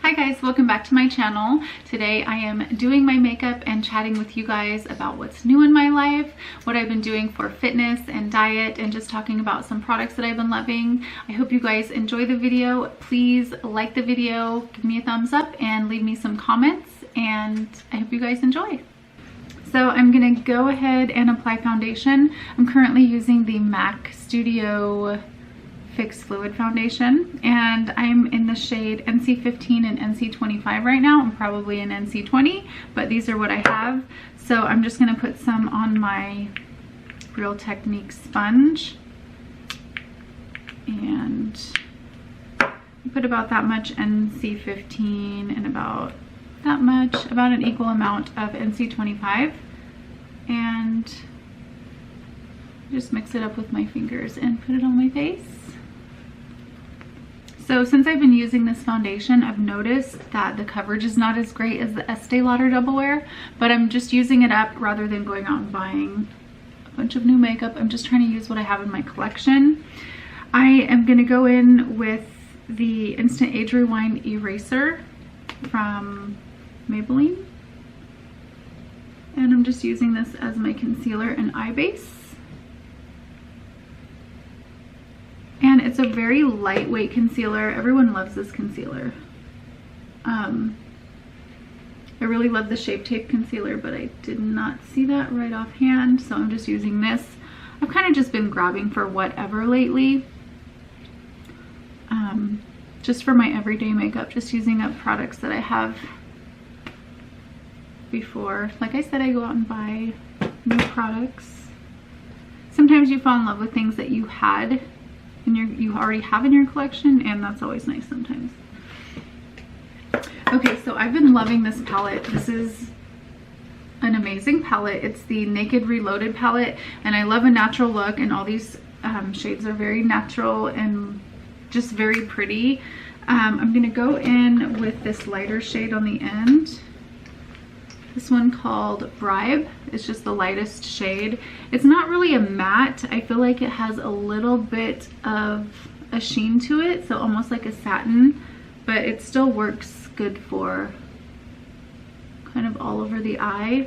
Hi guys, welcome back to my channel. Today I am doing my makeup and chatting with you guys about what's new in my life, what I've been doing for fitness and diet, and just talking about some products that I've been loving. I hope you guys enjoy the video. Please like the video, give me a thumbs up, and leave me some comments, and I hope you guys enjoy. So I'm gonna go ahead and apply foundation. I'm currently using the MAC Studio Fix Fluid Foundation, and I'm in the shade NC15 and NC25 right now. I'm probably in NC20, but these are what I have. So I'm just gonna put some on my Real Technique sponge and put about that much NC15 and about that much, about an equal amount of NC25, and just mix it up with my fingers and put it on my face. So since I've been using this foundation, I've noticed that the coverage is not as great as the Estee Lauder Double Wear, but I'm just using it up rather than going out and buying a bunch of new makeup. I'm just trying to use what I have in my collection. I am gonna go in with the Instant Age Rewind Eraser from Maybelline. And I'm just using this as my concealer and eye base. And it's a very lightweight concealer. Everyone loves this concealer. I really love the Shape Tape concealer, but I did not see that right offhand, so I'm just using this. I've kind of just been grabbing for whatever lately. Just for my everyday makeup, just using up products that I have before. Like I said, I go out and buy new products. Sometimes you fall in love with things that you had you already have in your collection, and that's always nice sometimes. Okay, so I've been loving this palette. This is an amazing palette. It's the Naked Reloaded palette, and I love a natural look, and all these shades are very natural and just very pretty. I'm gonna go in with this lighter shade on the end. This one called Bribe. It's just the lightest shade. It's not really a matte. I feel like it has a little bit of a sheen to it, so almost like a satin, but it still works good for kind of all over the eye.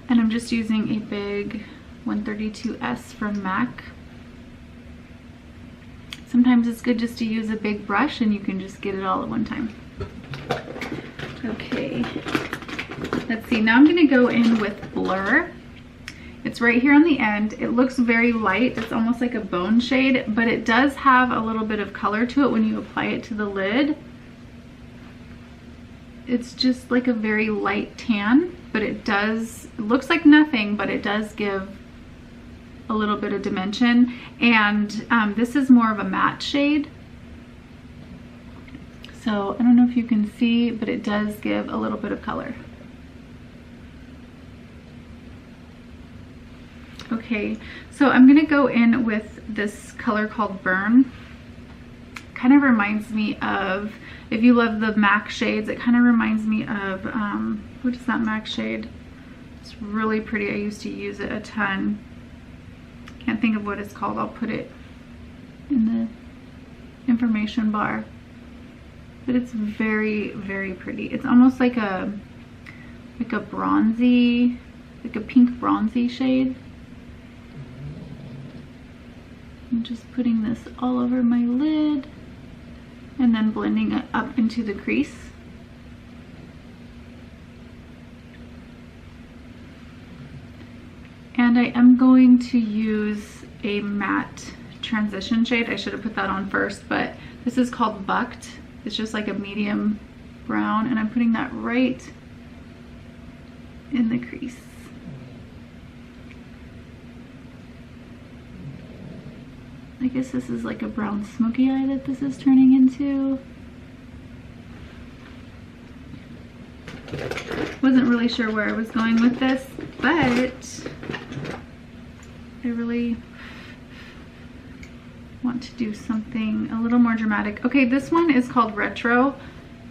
And I'm just using a big 132S from MAC. Sometimes it's good just to use a big brush and you can just get it all at one time. Okay, let's see. Now I'm gonna go in with Blur. It's right here on the end. It looks very light. It's almost like a bone shade, but it does have a little bit of color to it when you apply it to the lid. It's just like a very light tan, but it looks like nothing, but it does give a little bit of dimension. And this is more of a matte shade. So I don't know if you can see, but it does give a little bit of color. Okay, so I'm gonna go in with this color called Burn. Kind of reminds me of, if you love the MAC shades, it kind of reminds me of, what is that MAC shade? It's really pretty. I used to use it a ton. Can't think of what it's called. I'll put it in the information bar. But it's very, very pretty. It's almost like a bronzy, like a pink bronzy shade. I'm just putting this all over my lid and then blending it up into the crease. And I am going to use a matte transition shade. I should have put that on first, but this is called Bucked. It's just like a medium brown, and I'm putting that right in the crease. I guess this is like a brown smoky eye that this is turning into. Wasn't really sure where I was going with this, but I really want to do something a little more dramatic. Okay, this one is called Retro.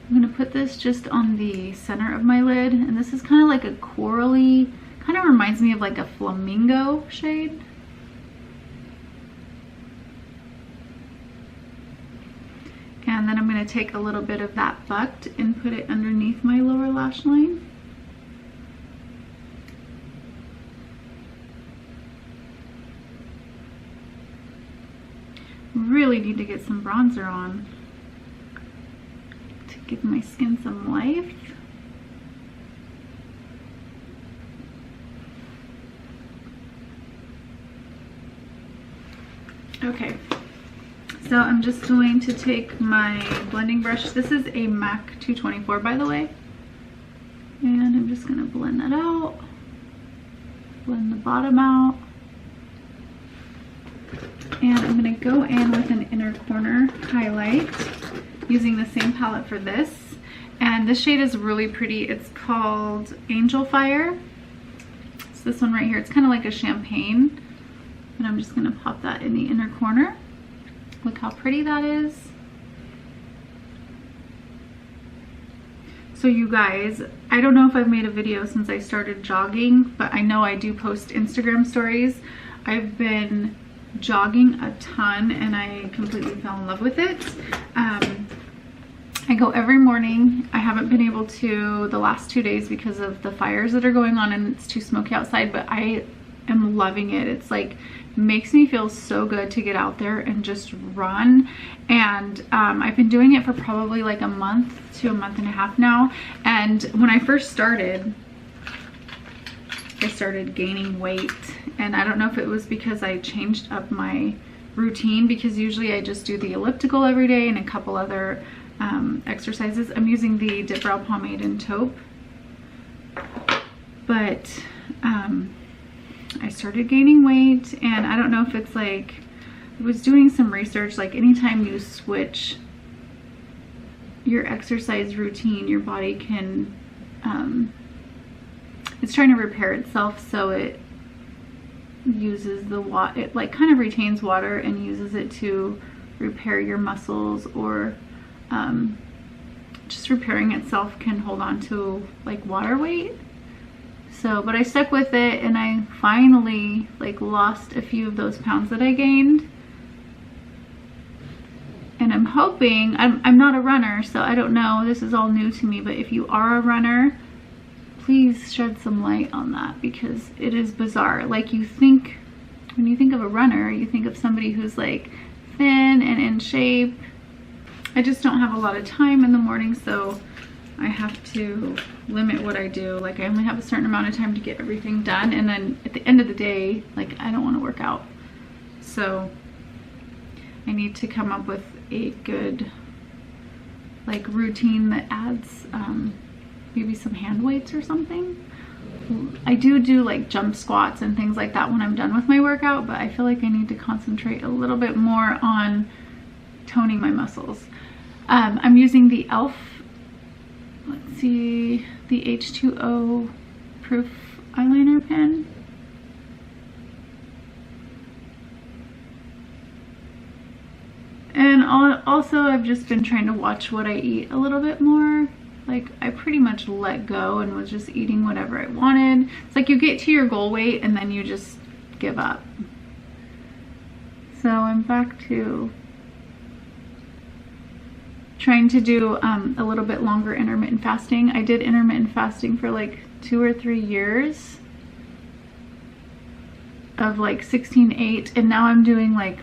I'm gonna put this just on the center of my lid, and this is kind of like a corally, kind of reminds me of like a flamingo shade. And then I'm going to take a little bit of that bucked and put it underneath my lower lash line. Really need to get some bronzer on to give my skin some life. Okay, so I'm just going to take my blending brush. This is a MAC 224, by the way. And I'm just going to blend that out. Blend the bottom out. And I'm going to go in with an inner corner highlight using the same palette for this. And this shade is really pretty. It's called Angel Fire. It's this one right here. It's kind of like a champagne. And I'm just going to pop that in the inner corner. Look how pretty that is. So you guys, I don't know if I've made a video since I started jogging, but I know I do post Instagram stories. I've been jogging a ton and I completely fell in love with it. I go every morning. I haven't been able to the last 2 days because of the fires that are going on and it's too smoky outside, but I am loving it. It's like makes me feel so good to get out there and just run. And I've been doing it for probably like a month to a month and a half now. And when I first started, I started gaining weight, and I don't know if it was because I changed up my routine, because usually I just do the elliptical every day and a couple other exercises. I'm using the Dipbrow pomade in taupe, but I started gaining weight, and I don't know if it's like, I was doing some research, like anytime you switch your exercise routine, your body can it's trying to repair itself, so it uses the water, it like kind of retains water and uses it to repair your muscles, or just repairing itself can hold on to like water weight. So, but I stuck with it and I finally like lost a few of those pounds that I gained. And I'm hoping, I'm not a runner, so I don't know, this is all new to me, but if you are a runner, please shed some light on that, because it is bizarre. Like, you think, when you think of a runner, you think of somebody who's like thin and in shape. I just don't have a lot of time in the morning, so I have to limit what I do. Like, I only have a certain amount of time to get everything done, and then at the end of the day, like, I don't want to work out. So I need to come up with a good like routine that adds maybe some hand weights or something. I do like jump squats and things like that when I'm done with my workout, but I feel like I need to concentrate a little bit more on toning my muscles. I'm using the e.l.f., let's see, the H2O Proof eyeliner pen. And also I've just been trying to watch what I eat a little bit more. Like, I pretty much let go and was just eating whatever I wanted. It's like you get to your goal weight and then you just give up. So I'm back to trying to do a little bit longer intermittent fasting. I did intermittent fasting for like 2 or 3 years of like 16/8, and now I'm doing like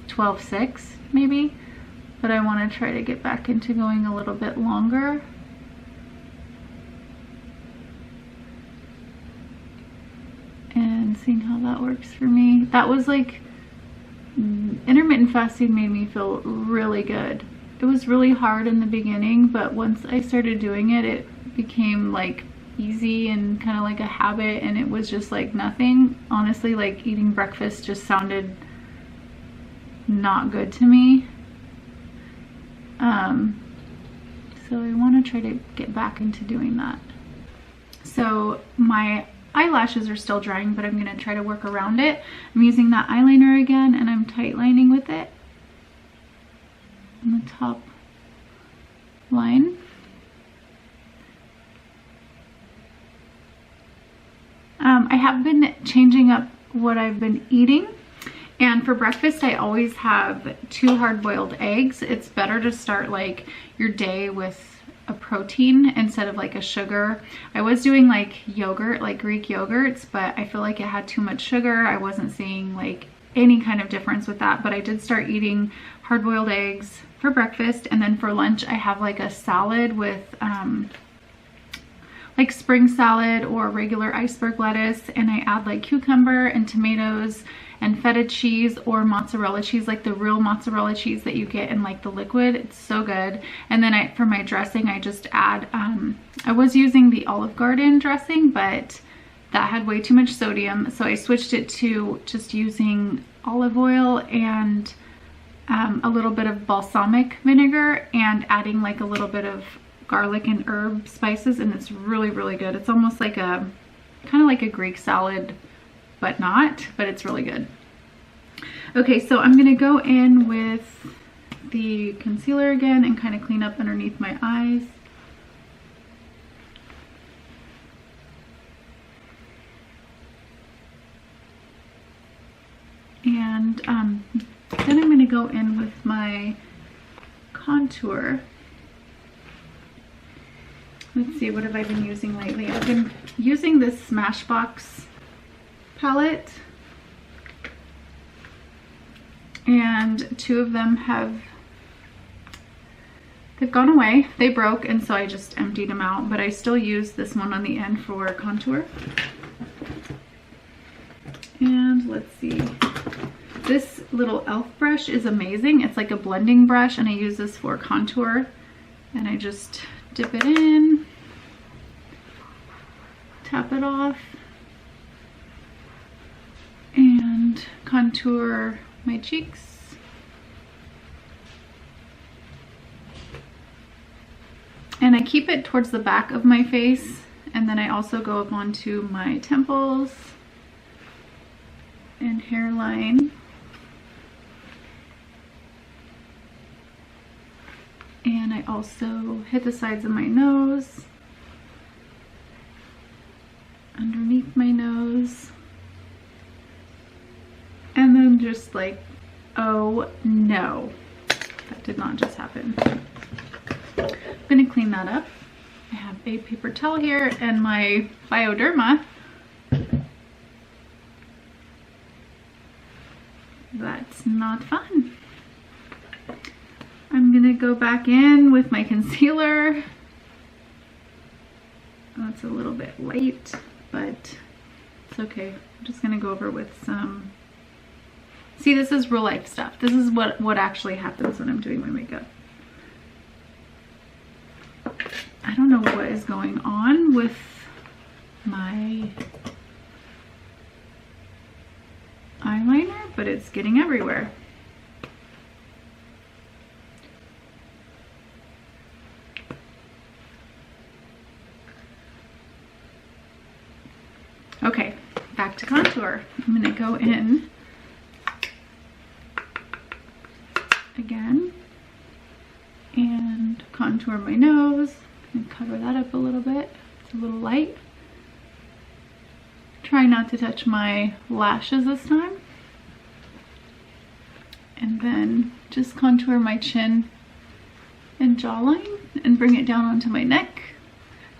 12/6 maybe, but I want to try to get back into going a little bit longer. And seeing how that works for me. That was like, intermittent fasting made me feel really good. It was really hard in the beginning, but once I started doing it, it became like easy and kind of like a habit, and it was just like nothing. Honestly, like eating breakfast just sounded not good to me. So I want to try to get back into doing that. So my eyelashes are still drying, but I'm going to try to work around it. I'm using that eyeliner again, and I'm tight lining with it on the top line. I have been changing up what I've been eating, And for breakfast, I always have 2 hard-boiled eggs. It's better to start like your day with a protein instead of like a sugar. I was doing like yogurt, like Greek yogurts, but I feel like it had too much sugar. I wasn't seeing like any kind of difference with that, but I did start eating hard-boiled eggs for breakfast. And then for lunch, I have like a salad with like spring salad or regular iceberg lettuce, and I add like cucumber and tomatoes and feta cheese or mozzarella cheese, like the real mozzarella cheese that you get in like the liquid. It's so good. And then for my dressing, I just add, I was using the Olive Garden dressing, but that had way too much sodium. So I switched it to just using olive oil and a little bit of balsamic vinegar and adding like a little bit of garlic and herb spices, and it's really, really good. It's almost like a, kind of like a Greek salad, but it's really good. Okay, so I'm gonna go in with the concealer again and kind of clean up underneath my eyes. And then I'm gonna go in with my contour. Let's see, what have I been using lately? I've been using this Smashbox palette, and 2 of them they've gone away. They broke, and so I just emptied them out, but I still use this one on the end for contour. And let's see, this little e.l.f. brush is amazing. It's like a blending brush, and I use this for contour, and I just dip it in, tap it off, and contour my cheeks. And I keep it towards the back of my face, and then I also go up onto my temples and hairline. And I also hit the sides of my nose, underneath my nose, and then just like, oh no, that did not just happen. I'm gonna clean that up. I have a paper towel here and my Bioderma. That's not fun. I'm gonna go back in with my concealer. Oh, it's a little bit light, but it's okay. I'm just gonna go over with some, see, this is real life stuff. This is what actually happens when I'm doing my makeup. I don't know what is going on with my eyeliner, but it's getting everywhere. Okay, back to contour. I'm gonna go in again and contour my nose and cover that up a little bit. It's a little light. Try not to touch my lashes this time. And then just contour my chin and jawline and bring it down onto my neck.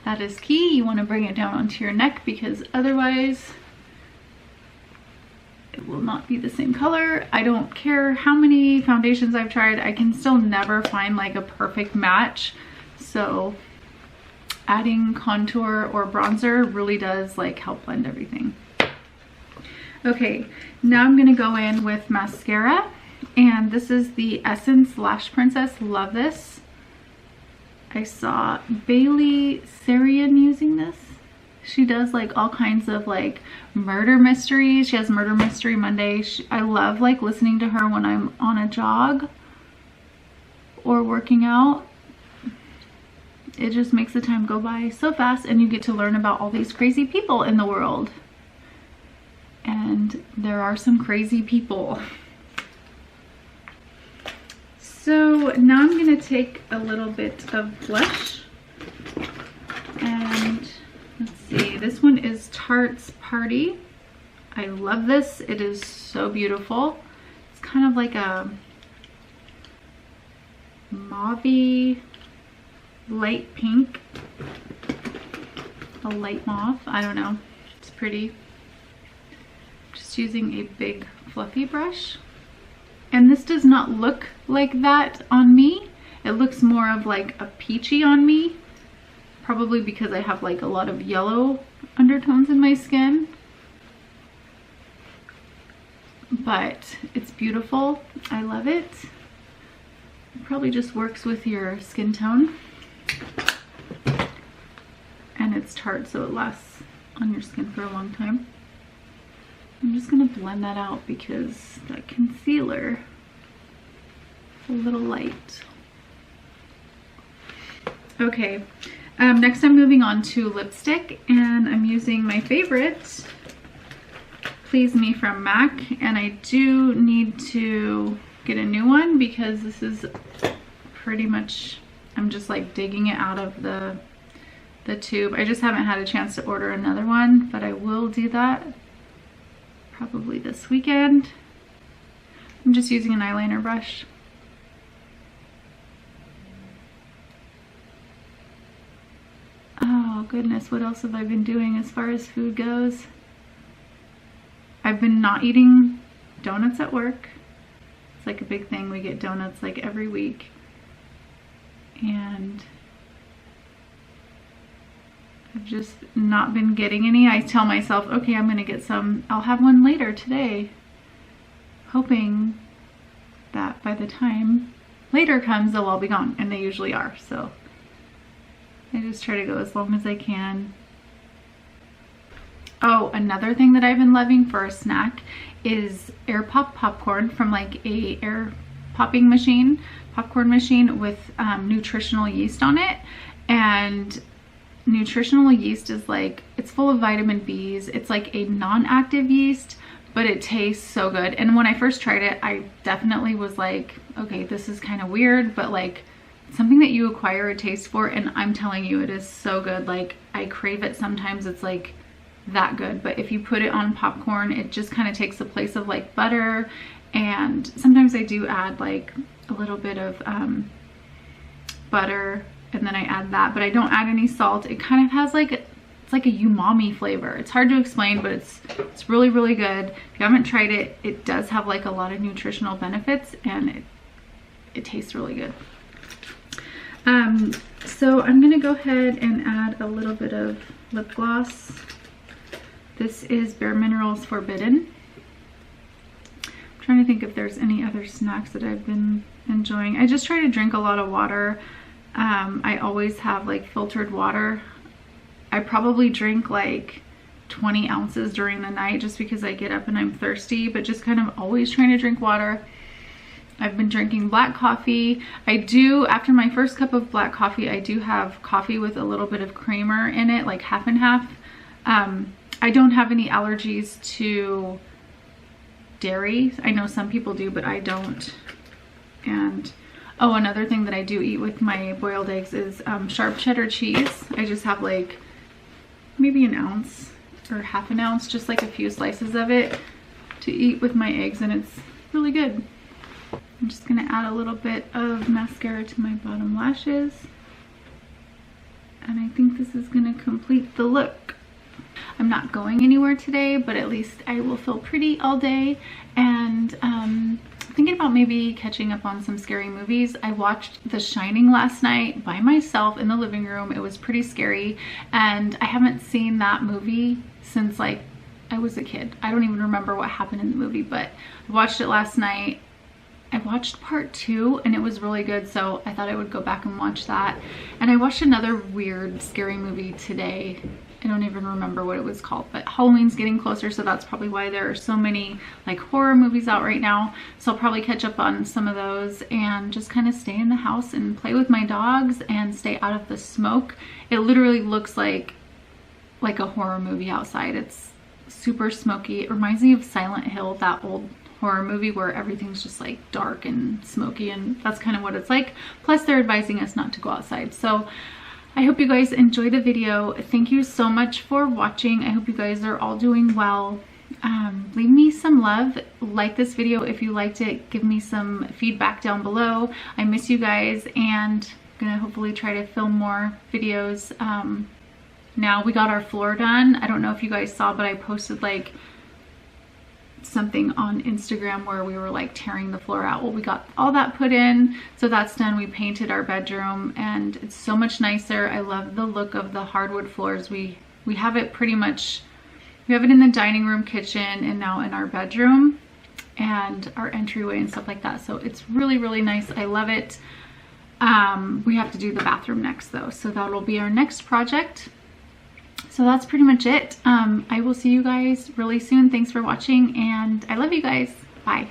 That is key. You want to bring it down onto your neck because otherwise it will not be the same color. I don't care how many foundations I've tried, I can still never find like a perfect match. So adding contour or bronzer really does like help blend everything. Okay, now I'm gonna go in with mascara, and this is the Essence Lash Princess. Love this. I saw Bailey Sarian using this. She does like all kinds of like murder mysteries. She has Murder Mystery Monday. I love like listening to her when I'm on a jog or working out. It just makes the time go by so fast, and you get to learn about all these crazy people in the world. And there are some crazy people. So now I'm gonna take a little bit of blush, and let's see, this one is Tarte Paarty. I love this, it is so beautiful. kind of like a mauve-y light pink, a light mauve. I don't know, it's pretty. Just using a big fluffy brush. And this does not look like that on me. It looks more of like a peachy on me, probably because I have like a lot of yellow undertones in my skin. But it's beautiful. I love it. It probably just works with your skin tone. And it's Tarte, so it lasts on your skin for a long time. I'm just gonna blend that out because that concealer is a little light. Okay, next I'm moving on to lipstick, and I'm using my favorite, Please Me from MAC, and I do need to get a new one because this is pretty much, I'm just like digging it out of the tube. I just haven't had a chance to order another one, but I will do that probably this weekend. I'm just using an eyeliner brush. Oh goodness, what else have I been doing as far as food goes? I've been not eating donuts at work. It's like a big thing. We get donuts like every week. And I've just not been getting any. I tell myself, okay, I'm gonna get some. I'll have one later today, hoping that by the time later comes, they'll all be gone, and they usually are. So I just try to go as long as I can. Oh, another thing that I've been loving for a snack is air pop popcorn from like a air popping machine, popcorn machine with nutritional yeast on it. And nutritional yeast is like, it's full of vitamin B's. It's like a non-active yeast, but it tastes so good. And when I first tried it, I definitely was like, okay, this is kind of weird, but like something that you acquire a taste for, and I'm telling you, it is so good. Like I crave it sometimes. It's like that good. But if you put it on popcorn, it just kind of takes the place of like butter. And sometimes I do add like a little bit of butter, and then I add that, but I don't add any salt. It kind of has like, it's like a umami flavor. It's hard to explain, but it's really, really good. If you haven't tried it, it does have like a lot of nutritional benefits, and it tastes really good. So I'm gonna go ahead and add a little bit of lip gloss. This is Bare Minerals Forbidden. I'm trying to think if there's any other snacks that I've been enjoying. I just try to drink a lot of water. I always have like filtered water. I probably drink like 20 ounces during the night just because I get up and I'm thirsty, but just kind of always trying to drink water. I've been drinking black coffee. I do, after my first cup of black coffee, I do have coffee with a little bit of creamer in it, like half and half. I don't have any allergies to dairy. I know some people do, but I don't. And oh, another thing that I do eat with my boiled eggs is sharp cheddar cheese. I just have like maybe an ounce or half an ounce, just like a few slices of it to eat with my eggs, and it's really good. I'm just gonna add a little bit of mascara to my bottom lashes, and I think this is gonna complete the look. I'm not going anywhere today, but at least I will feel pretty all day. And thinking about maybe catching up on some scary movies. I watched The Shining last night by myself in the living room. It was pretty scary, and I haven't seen that movie since like I was a kid. I don't even remember what happened in the movie, but I watched it last night. I watched part 2 and it was really good, so I thought I would go back and watch that. And I watched another weird scary movie today. I don't even remember what it was called, but Halloween's getting closer, so that's probably why there are so many like horror movies out right now. So I'll probably catch up on some of those and just kind of stay in the house and play with my dogs and stay out of the smoke. It literally looks like a horror movie outside. It's super smoky. It reminds me of Silent Hill, that old horror movie where everything's just like dark and smoky, and that's kind of what it's like. Plus they're advising us not to go outside. So I hope you guys enjoyed the video. Thank you so much for watching. I hope you guys are all doing well. Leave me some love, like this video if you liked it, give me some feedback down below. I miss you guys, and I'm gonna hopefully try to film more videos. Now we got our floor done. I don't know if you guys saw, but I posted like something on Instagram where we were like tearing the floor out. Well, we got all that put in, so that's done. We painted our bedroom and it's so much nicer. I love the look of the hardwood floors. We have it pretty much, we have it in the dining room, kitchen, and now in our bedroom and our entryway and stuff like that. So it's really, really nice. I love it. We have to do the bathroom next though, so that'll be our next project. So that's pretty much it. I will see you guys really soon. Thanks for watching, and I love you guys. Bye.